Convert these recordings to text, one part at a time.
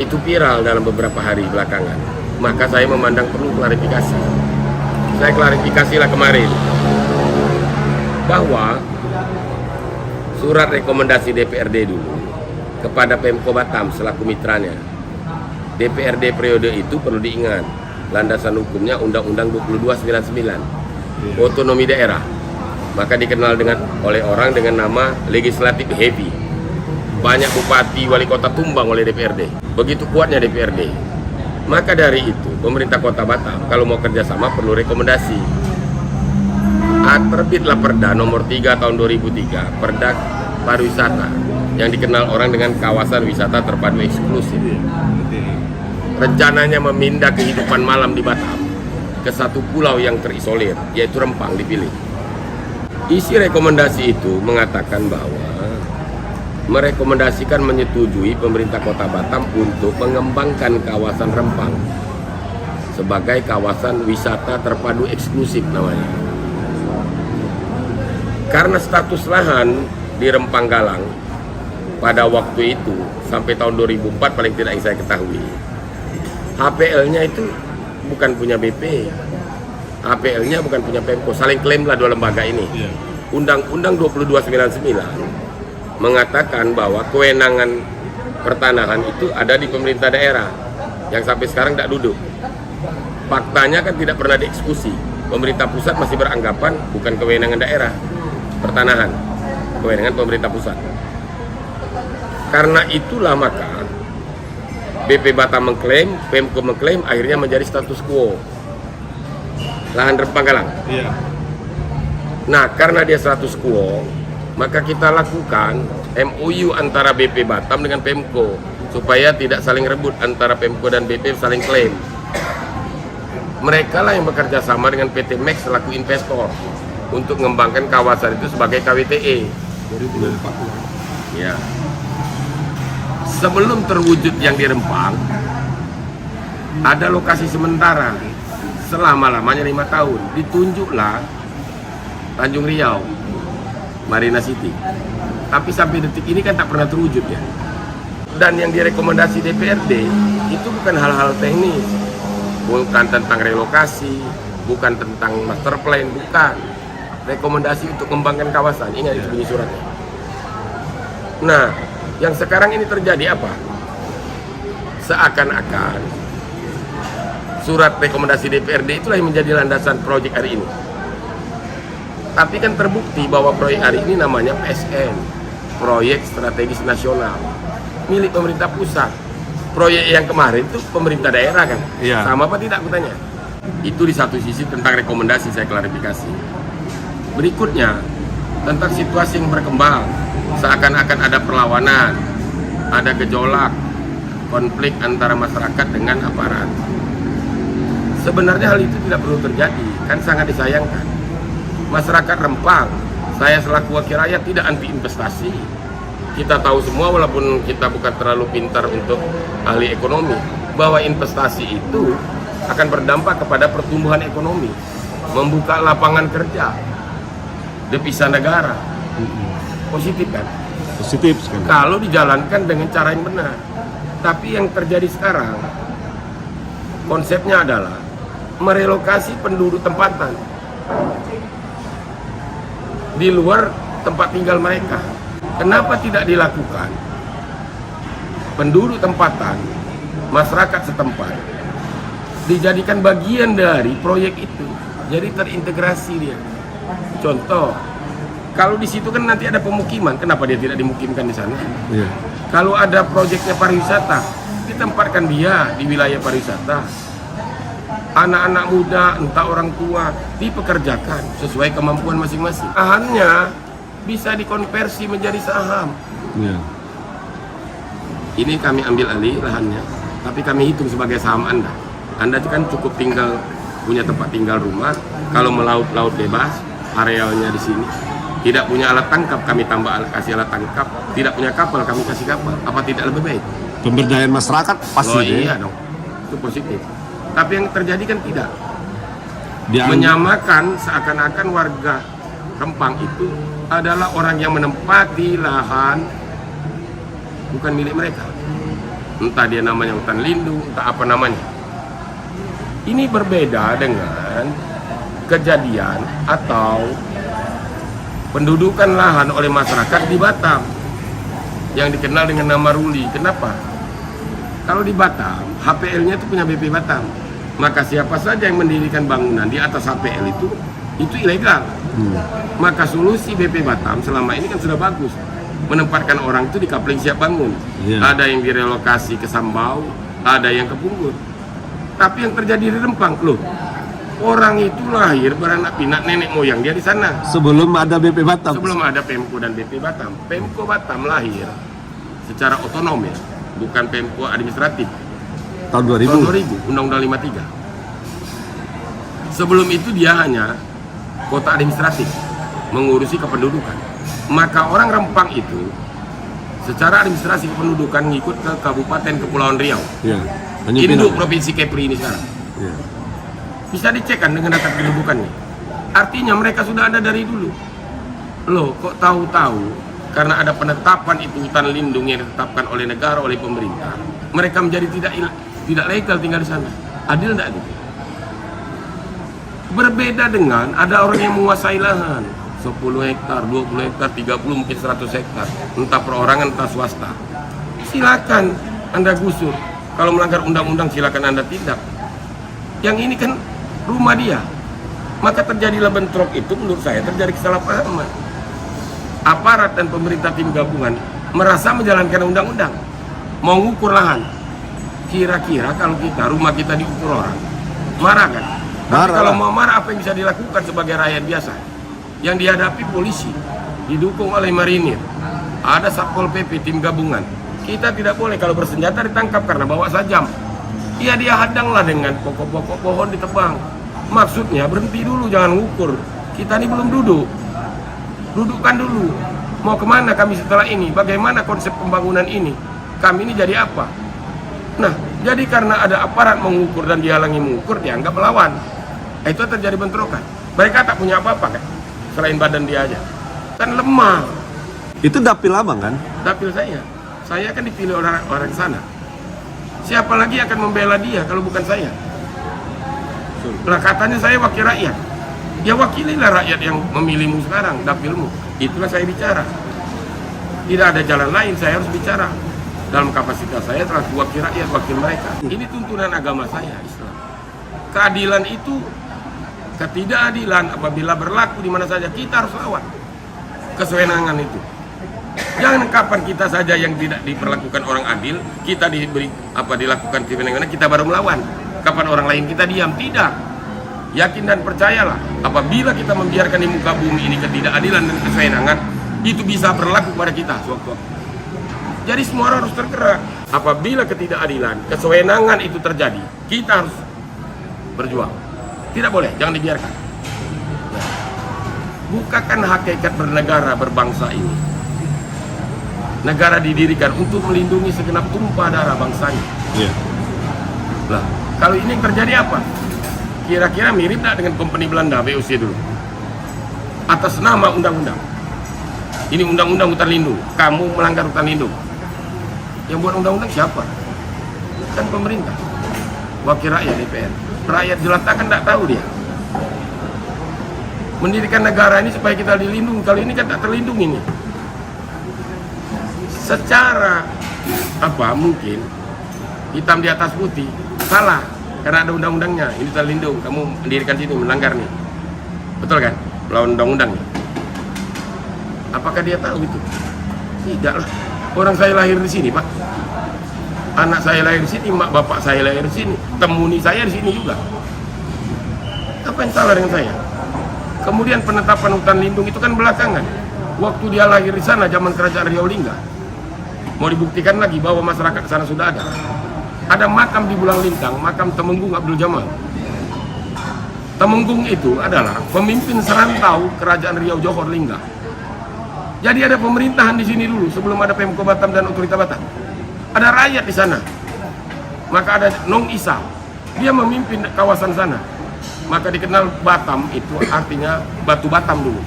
Itu viral dalam beberapa hari belakangan. Maka saya memandang perlu klarifikasi. Saya klarifikasilah kemarin bahwa surat rekomendasi DPRD dulu kepada Pemko Batam selaku mitranya. DPRD periode itu perlu diingat, landasan hukumnya Undang-Undang 2299, otonomi daerah. Maka dikenal oleh orang dengan nama legislatif heavy. Banyak bupati, wali kota tumbang oleh DPRD. Begitu kuatnya DPRD. Maka dari itu, pemerintah Kota Batam kalau mau kerjasama perlu rekomendasi. Terbitlah Perda nomor 3 tahun 2003, Perda Pariwisata, yang dikenal orang dengan kawasan wisata terpadu eksklusif. Rencananya memindah kehidupan malam di Batam ke satu pulau yang terisolir, yaitu Rempang dipilih. Isi rekomendasi itu mengatakan bahwa merekomendasikan menyetujui pemerintah Kota Batam untuk mengembangkan kawasan Rempang sebagai kawasan wisata terpadu eksklusif namanya. Karena status lahan di Rempang Galang pada waktu itu sampai tahun 2004 paling tidak yang saya ketahui, HPL-nya itu bukan punya BP, HPL-nya bukan punya Pemko, saling klaimlah dua lembaga ini. Undang-Undang 2299 mengatakan bahwa kewenangan pertanahan itu ada di pemerintah daerah yang sampai sekarang tidak duduk. Faktanya kan tidak pernah dieksekusi. Pemerintah pusat masih beranggapan bukan kewenangan daerah pertanahan, kewenangan pemerintah pusat. Karena itulah maka BP Batam mengklaim, Pemko mengklaim, akhirnya menjadi status quo lahan Rempang Galang. Nah, karena dia status quo, maka kita lakukan MOU antara BP Batam dengan Pemko supaya tidak saling rebut antara Pemko dan BP saling klaim. Mereka lah yang bekerja sama dengan PT Max selaku investor untuk mengembangkan kawasan itu sebagai KWTE. Ya. Sebelum terwujud yang di Rempang, ada lokasi sementara selama-lamanya 5 tahun. Ditunjuklah Tanjung Riau, Marina City. Tapi sampai detik ini kan tak pernah terwujud ya. Dan yang direkomendasi DPRD itu bukan hal-hal teknis, bukan tentang relokasi, bukan tentang master plan, bukan. Rekomendasi untuk mengembangkan kawasan. Ingat itu bunyi suratnya. Nah, yang sekarang ini terjadi apa? Seakan-akan surat rekomendasi DPRD itulah yang menjadi landasan proyek hari ini. Tapi kan terbukti bahwa proyek hari ini namanya PSN, Proyek Strategis Nasional, milik pemerintah pusat. Proyek yang kemarin itu pemerintah daerah kan? Iya. Sama apa tidak aku tanya? Itu di satu sisi tentang rekomendasi saya klarifikasi. Berikutnya tentang situasi yang berkembang, seakan-akan ada perlawanan, ada gejolak, konflik antara masyarakat dengan aparat. Sebenarnya hal itu tidak perlu terjadi, kan sangat disayangkan. Masyarakat Rempang, saya selaku wakil rakyat tidak anti investasi. Kita tahu semua walaupun kita bukan terlalu pintar untuk ahli ekonomi, bahwa investasi itu akan berdampak kepada pertumbuhan ekonomi, membuka lapangan kerja, devisa negara. Positif kan? Positif sekali. Kalau dijalankan dengan cara yang benar. Tapi yang terjadi sekarang, konsepnya adalah merelokasi penduduk tempatan di luar tempat tinggal mereka. Kenapa tidak dilakukan? Penduduk tempatan, masyarakat setempat dijadikan bagian dari proyek itu. Jadi terintegrasi dia. Contoh, kalau di situ kan nanti ada pemukiman, kenapa dia tidak dimukimkan di sana? Iya. Kalau ada proyeknya pariwisata, ditempatkan dia di wilayah pariwisata. Anak-anak muda, entah orang tua, dipekerjakan sesuai kemampuan masing-masing. Lahannya bisa dikonversi menjadi saham. Iya. Ini kami ambil alih lahannya, tapi kami hitung sebagai saham Anda. Anda kan cukup tinggal, punya tempat tinggal rumah. Kalau melaut-laut bebas, arealnya di sini. Tidak punya alat tangkap, kami kasih alat tangkap. Tidak punya kapal, kami kasih kapal. Apa tidak lebih baik? Pemberdayaan masyarakat pasti. Oh iya dong, itu positif. Tapi yang terjadi kan tidak. Dia Menyamakan seakan-akan warga Rempang itu adalah orang yang menempati lahan bukan milik mereka. entah dia namanya hutan lindung, entah apa namanya. Ini berbeda dengan kejadian atau pendudukan lahan oleh masyarakat di Batam yang dikenal dengan nama Ruli. Kenapa? Kalau di Batam, HPL-nya itu punya BP Batam. Maka siapa saja yang mendirikan bangunan di atas HPL itu ilegal. Maka solusi BP Batam selama ini kan sudah bagus, menempatkan orang itu di kapling siap bangun. Ada yang direlokasi ke Sambau, ada yang ke Punggur. Tapi yang terjadi di Rempang, loh, orang itu lahir beranak pinak nenek moyang dia di sana. Sebelum ada BP Batam. Sebelum ada Pemko dan BP Batam. Pemko Batam lahir secara otonom ya, bukan Pemko administratif. Tahun 2000. Tahun 2000, Undang-Undang 53. Sebelum itu dia hanya kota administratif, mengurusi kependudukan. Maka orang Rempang itu secara administrasi kependudukan ngikut ke Kabupaten Kepulauan Riau. Iya. Induk Provinsi Kepri ini sekarang. Iya. Bisa dicek kan dengan data kependudukannya. Artinya mereka sudah ada dari dulu. Loh, kok tahu-tahu karena ada penetapan itu hutan lindung yang ditetapkan oleh negara, oleh pemerintah, mereka menjadi tidak legal tinggal di sana. Adil enggak itu? Berbeda dengan ada orang yang menguasai lahan 10 hektar, 20 hektar, 30, mungkin 100 hektar, entah perorangan, entah swasta. Silakan Anda gusur. Kalau melanggar undang-undang silakan Anda tindak. Yang ini kan rumah dia. Maka terjadilah bentrok itu, menurut saya terjadi kesalahpahaman. Aparat dan pemerintah tim gabungan merasa menjalankan undang-undang, mau ngukur lahan. Kira-kira kalau rumah kita diukur orang, marah kan? Tapi kalau mau marah, apa yang bisa dilakukan sebagai rakyat biasa? Yang dihadapi polisi, didukung oleh marinir, ada Satpol PP tim gabungan. Kita tidak boleh kalau bersenjata ditangkap karena bawa sajam. Ya dia hadanglah dengan pokok-pokok pohon ditebang. Maksudnya berhenti dulu, jangan ngukur. Kita ini belum duduk. Dudukkan dulu. Mau kemana kami setelah ini? Bagaimana konsep pembangunan ini? Kami ini jadi apa? Nah, jadi karena ada aparat mengukur dan dihalangi mengukur, dianggap melawan. Itu terjadi bentrokan. Mereka tak punya apa-apa kan? Selain badan dia aja. Kan lemah. Itu dapil abang kan? Dapil saya. Saya kan dipilih orang sana. Siapa lagi akan membela dia kalau bukan saya? Nah, katanya saya wakil rakyat. Ya wakililah rakyat yang memilihmu sekarang, dapilmu. Itulah saya bicara. Tidak ada jalan lain, saya harus bicara. Dalam kapasitas saya telah wakil rakyat, wakil mereka. Ini tuntunan agama saya, Islam. Keadilan itu, ketidakadilan apabila berlaku di mana saja, kita harus lawan. Kesewenangan itu. Jangan kapan kita saja yang tidak diperlakukan orang adil, kita dilakukan kewenangan, kita baru melawan. Kapan orang lain kita diam? Tidak. Yakin dan percayalah, apabila kita membiarkan di muka bumi ini ketidakadilan dan kesewenangan, itu bisa berlaku pada kita sewaktu-waktu. Jadi semua orang harus tergerak. Apabila ketidakadilan, kesewenangan itu terjadi, kita harus berjuang. Tidak boleh, jangan dibiarkan. Bukakan hakikat bernegara, berbangsa ini. Negara didirikan untuk melindungi segenap tumpah darah bangsanya. Iya. Lah, kalau ini yang terjadi apa? Kira-kira mirip tak dengan company Belanda VOC dulu? Atas nama undang-undang. Ini undang-undang hutan lindung. Kamu melanggar hutan lindung. Yang buat undang-undang siapa? Kan pemerintah. Wakil rakyat DPR. Rakyat jelata kan tak tahu dia. Mendirikan negara ini supaya kita dilindungi. Kalau ini kan tak terlindungi ini. Secara mungkin hitam di atas putih salah karena ada undang-undangnya. Ini terlindung, kamu mendirikan sini melanggar nih, betul kan? Melawan undang-undang. Apakah dia tahu itu? Tidak lah. Orang saya lahir di sini, Pak. Anak saya lahir di sini, mak bapak saya lahir di sini, temuni saya di sini juga. Apa yang salah dengan saya? Kemudian penetapan hutan lindung itu kan belakangan. Waktu dia lahir di sana zaman kerajaan Riau Lingga. Mau dibuktikan lagi bahwa masyarakat sana sudah ada. Ada makam di Bulang Lintang, makam Temenggung Abdul Jamal. Temenggung itu adalah pemimpin serantau kerajaan Riau Johor Lingga. Jadi ada pemerintahan di sini dulu sebelum ada Pemko Batam dan Otorita Batam. Ada rakyat di sana. Maka ada Nong Isa. Dia memimpin kawasan sana. Maka dikenal Batam itu artinya batu Batam dulu.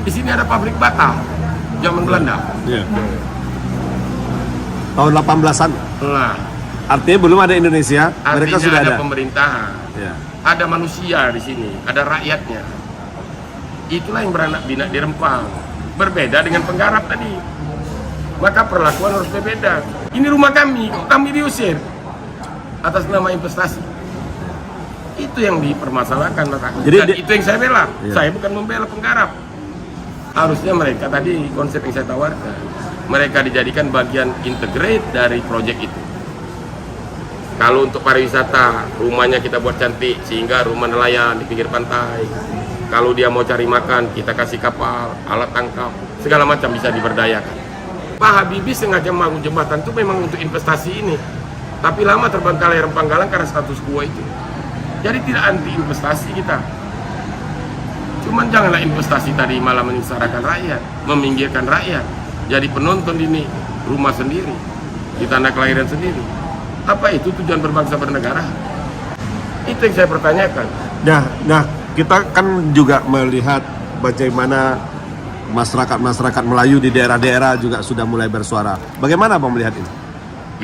Di sini ada pabrik bata zaman Belanda. Iya. Tahun 18-an. Nah, Artinya belum ada Indonesia, mereka Artinya sudah ada ada. pemerintahan, Ya. ada manusia di sini, ada rakyatnya. Itulah yang beranak pinak di Rempang. Berbeda dengan penggarap tadi. Maka perlakuan harus berbeda. Ini rumah kami, kok kami diusir atas nama investasi. Itu yang dipermasalahkan, dan itu yang saya bela. Iya. Saya bukan membela penggarap. Harusnya mereka tadi konsep yang saya tawarkan, mereka dijadikan bagian integrate dari proyek itu. Kalau untuk pariwisata, rumahnya kita buat cantik sehingga rumah nelayan di pinggir pantai. Kalau dia mau cari makan, kita kasih kapal, alat tangkap, segala macam bisa diberdayakan. Pak Habibie sengaja membangun jembatan itu memang untuk investasi ini. Tapi lama terbengkalai Rempang Galang karena status quo itu. Jadi tidak anti investasi kita. Cuman janganlah investasi tadi malah menyengsarakan rakyat, meminggirkan rakyat. Jadi penonton ini rumah sendiri, di tanah kelahiran sendiri. Apa itu tujuan berbangsa bernegara? Itu yang saya pertanyakan. Nah, kita kan juga melihat bagaimana masyarakat Melayu di daerah-daerah juga sudah mulai bersuara. Bagaimana Bang melihat ini?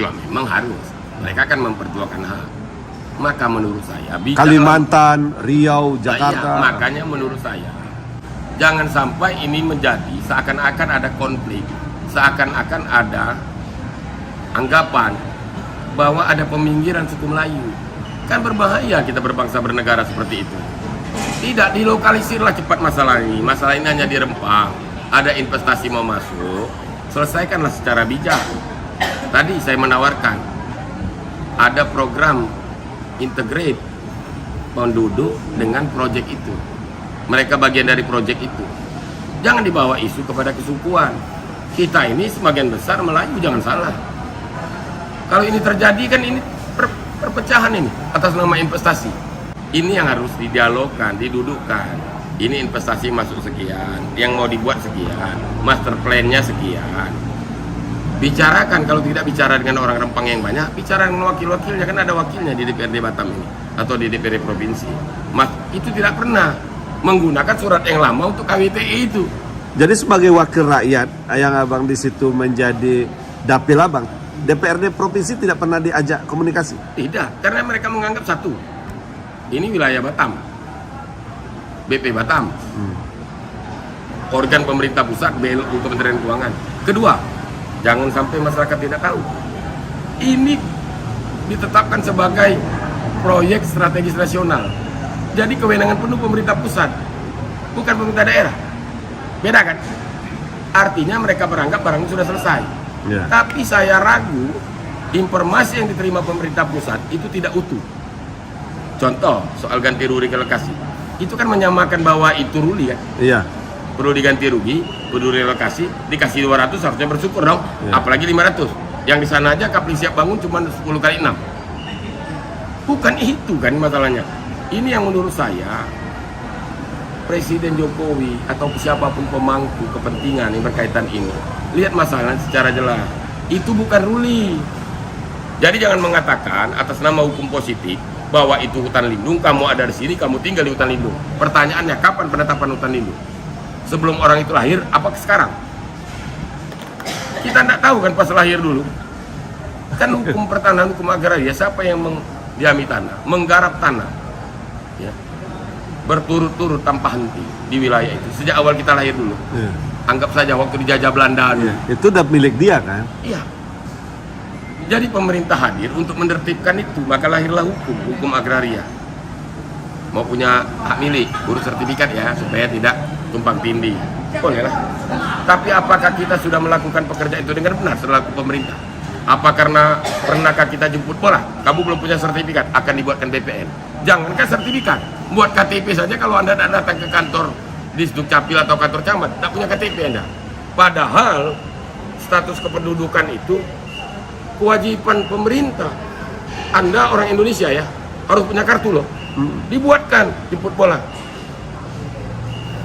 Ya memang harus. Mereka akan memperjuangkan hak. Maka menurut saya Kalimantan, Riau, Jakarta. Iya, makanya menurut saya jangan sampai ini menjadi seakan-akan ada konflik, seakan-akan ada anggapan bahwa ada peminggiran suku Melayu. Kan berbahaya kita berbangsa bernegara seperti itu. Tidak dilokalisirlah cepat masalah ini. Masalah ini hanya di Rempang. Ada investasi mau masuk, selesaikanlah secara bijak. Tadi saya menawarkan ada program integrate penduduk dengan proyek itu. Mereka bagian dari proyek itu. Jangan dibawa isu kepada kesukuan. Kita ini sebagian besar Melayu, jangan salah. Kalau ini terjadi kan ini perpecahan ini atas nama investasi. Ini yang harus didialogkan, didudukkan. Ini investasi masuk sekian, yang mau dibuat sekian, master plan-nya sekian. Bicarakan, kalau tidak bicara dengan orang Rempang yang banyak, bicara dengan wakil-wakilnya, kan ada wakilnya di DPRD Batam ini atau di DPRD provinsi. Mas, itu tidak pernah menggunakan surat yang lama untuk KWTI itu. Jadi sebagai wakil rakyat yang Abang di situ menjadi dapil Abang, DPRD provinsi tidak pernah diajak komunikasi? Tidak, karena mereka menganggap satu, ini wilayah Batam, BP Batam, organ pemerintah pusat, BLU Kementerian Keuangan. Kedua, jangan sampai masyarakat tidak tahu. Ini ditetapkan sebagai proyek strategis nasional. Jadi kewenangan penuh pemerintah pusat, bukan pemerintah daerah. Beda kan? Artinya mereka beranggap barang sudah selesai. Ya. Tapi saya ragu informasi yang diterima pemerintah pusat itu tidak utuh. Contoh soal ganti rugi ke lokasi. Itu kan menyamakan bahwa itu ruli ya. Iya. Perlu diganti rugi, perlu relokasi, dikasih 200 harusnya bersyukur dong. Ya. Apalagi 500. Yang di sana aja Kapling siap bangun cuma 10 kali 6. Bukan itu kan masalahnya. Ini yang menurut saya Presiden Jokowi atau siapapun pemangku kepentingan yang berkaitan ini, lihat masalah secara jelas. Itu bukan ruli. Jadi jangan mengatakan atas nama hukum positif bahwa itu hutan lindung, kamu ada di sini, kamu tinggal di hutan lindung. Pertanyaannya, kapan penetapan hutan lindung? Sebelum orang itu lahir, apa sekarang? Kita tidak tahu kan pas lahir dulu. Kan hukum pertanahan, hukum agraria, siapa yang mendiami tanah, menggarap tanah, ya, berturut-turut tanpa henti di wilayah itu. Sejak awal kita lahir dulu. Iya. Anggap saja waktu dijajah Belanda dulu. Iya. Itu udah milik dia kan? Iya. Jadi pemerintah hadir untuk menertibkan itu, maka lahirlah hukum agraria. Mau punya hak milik, urus sertifikat ya, supaya tidak tumpang tindih. Boleh lah. Tapi apakah kita sudah melakukan pekerjaan itu dengan benar selaku pemerintah? Apa karena pernahkah kita jemput bola? Kamu belum punya sertifikat, akan dibuatkan BPN. Jangankan sertifikat, buat KTP saja kalau Anda datang ke kantor di Dukcapil atau kantor camat, tidak punya KTP Anda. Padahal status kependudukan itu kewajiban pemerintah. Anda orang Indonesia ya, harus punya kartu loh. Dibuatkan jemput bola.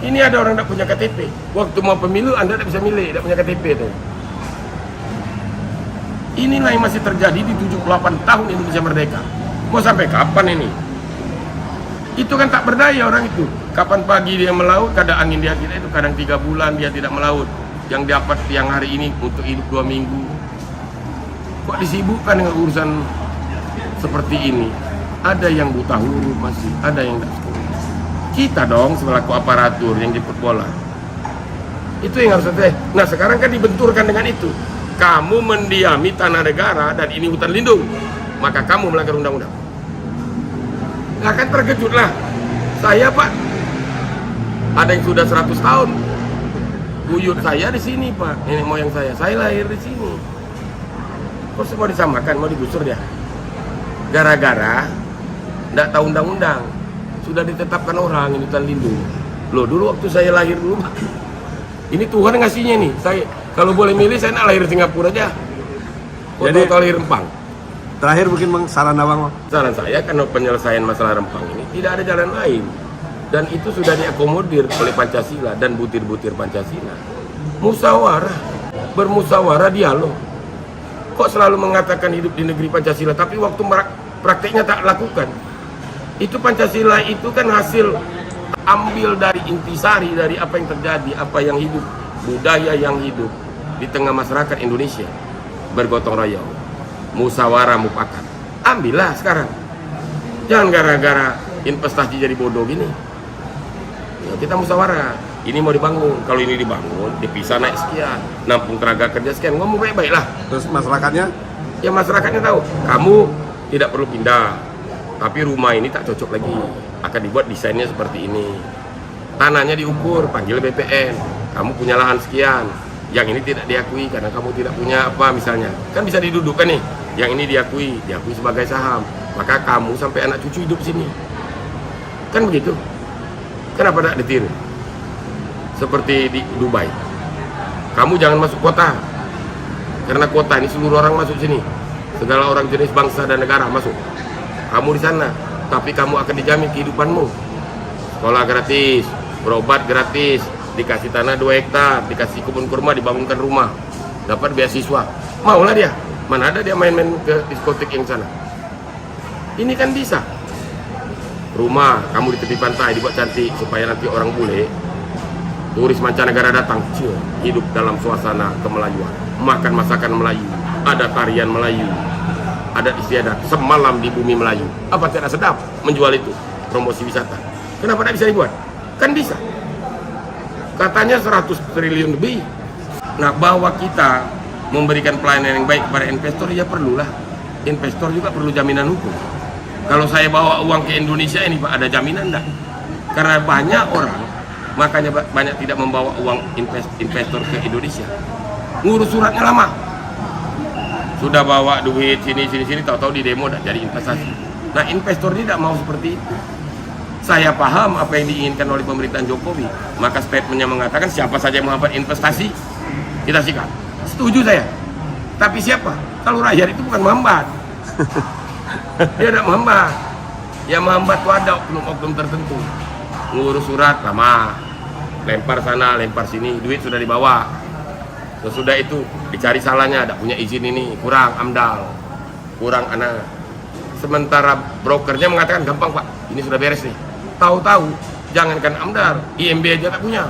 Ini ada orang tidak punya KTP. Waktu mau pemilu Anda tidak bisa milih, tidak punya KTP itu. Inilah yang masih terjadi di 78 tahun Indonesia merdeka. Mau sampai kapan ini? Itu kan tak berdaya orang itu. Kapan pagi dia melaut, kadang angin dia tidak itu, kadang 3 bulan dia tidak melaut. Yang dapat yang hari ini untuk hidup 2 minggu. Kok disibukkan dengan urusan seperti ini, ada yang buta huruf masih, ada yang tidak sekolah. Kita dong selaku aparatur yang jemput bola. Itu yang harus ada. Nah sekarang kan dibenturkan dengan itu. Kamu mendiami tanah negara dan ini hutan lindung, maka kamu melanggar undang-undang. Nah kan terkejut lah. Saya Pak, ada yang sudah 100 tahun. Buyut saya di sini Pak, nenek moyang saya lahir di sini. Kok semua disamakan, mau digusur ya? Gara-gara nggak tahu undang-undang, sudah ditetapkan orang ini hutan lindung. Loh dulu waktu saya lahir dulu, ini Tuhan ngasihnya nih. Saya kalau boleh milih saya nak lahir Singapura aja. Jadi lahir Rempang. terakhir mungkin Bang, saran Abang. Saran saya karena penyelesaian masalah Rempang ini tidak ada jalan lain. Dan itu sudah diakomodir oleh Pancasila dan butir-butir Pancasila. Musyawarah, bermusyawarah, dialog. Kok selalu mengatakan hidup di negeri Pancasila, tapi waktu prakteknya tak lakukan. Itu Pancasila itu kan hasil ambil dari intisari, dari apa yang terjadi, apa yang hidup, budaya yang hidup di tengah masyarakat Indonesia. Bergotong royong, musyawarah mufakat. Ambillah sekarang. Jangan gara-gara investasi jadi bodoh gini. Ya, kita musyawarah. Ini mau dibangun, kalau ini dibangun, dipisah naik sekian, nampung tenaga kerja sekian, ngomong baik-baik lah. Terus masyarakatnya? Ya masyarakatnya tahu, kamu tidak perlu pindah, tapi rumah ini tak cocok lagi, akan dibuat desainnya seperti ini. Tanahnya diukur, panggil BPN, kamu punya lahan sekian, yang ini tidak diakui karena kamu tidak punya apa misalnya. Kan bisa didudukkan nih, yang ini diakui sebagai saham, maka kamu sampai anak cucu hidup sini. Kan begitu. Kenapa tidak ditiru? Seperti di Dubai, kamu jangan masuk kota, karena kota ini seluruh orang masuk sini, segala orang jenis bangsa dan negara masuk. Kamu di sana, tapi kamu akan dijamin kehidupanmu, sekolah gratis, berobat gratis, dikasih tanah 2 hektar, dikasih kebun kurma, dibangunkan rumah, dapat beasiswa. Maulah dia, mana ada dia main-main ke diskotik yang sana. Ini kan bisa. Rumah kamu di tepi pantai dibuat cantik supaya nanti orang bule, turis mancanegara datang, hidup dalam suasana kemelayuan, makan masakan Melayu, ada tarian Melayu, ada istiadat, semalam di bumi Melayu. Apa tidak sedap menjual itu? Promosi wisata. Kenapa tidak bisa dibuat? Kan bisa. Katanya 100 triliun lebih. Nah, bahwa kita memberikan pelayanan yang baik kepada investor, ya perlulah. Investor juga perlu jaminan hukum. Kalau saya bawa uang ke Indonesia ini Pak, ada jaminan enggak? Karena banyak orang, makanya banyak tidak membawa uang investor ke Indonesia. Ngurus suratnya lama. Sudah bawa duit sini, tahu-tahu di demo dan jadi investasi. Nah, investor ini tidak mau seperti itu. Saya paham apa yang diinginkan oleh pemerintahan Jokowi. Maka statementnya mengatakan siapa saja yang menghambat investasi, kita sikat. Setuju saya. Tapi siapa? Kalau rakyat itu bukan menghambat. Dia tidak menghambat. Yang menghambat itu ada oknum-oknum tertentu. Ngurus surat lama, lempar sana, lempar sini, duit sudah dibawa. Sesudah itu dicari salahnya, tidak punya izin ini, kurang AMDAL, kurang anak. Sementara brokernya mengatakan gampang Pak, ini sudah beres nih. Tahu-tahu, jangankan AMDAL, IMB aja tak punya.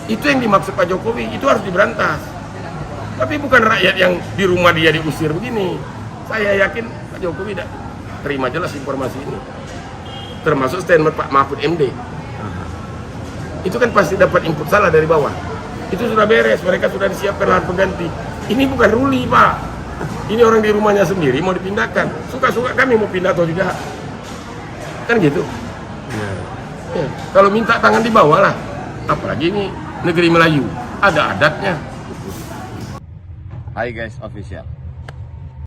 Itu yang dimaksud Pak Jokowi, itu harus diberantas. Tapi bukan rakyat yang di rumah dia diusir begini. Saya yakin Pak Jokowi tidak terima jelas informasi ini. Termasuk statement Pak Mahfud MD. Itu kan pasti dapat input salah dari bawah. Itu sudah beres, mereka sudah disiapkan lahan pengganti. Ini bukan ruli Pak. Ini orang di rumahnya sendiri mau dipindahkan. Suka-suka kami mau pindah atau tidak. Kan gitu. Ya, kalau minta tangan di bawah lah. Apalagi ini negeri Melayu, ada adatnya. Hai guys, official.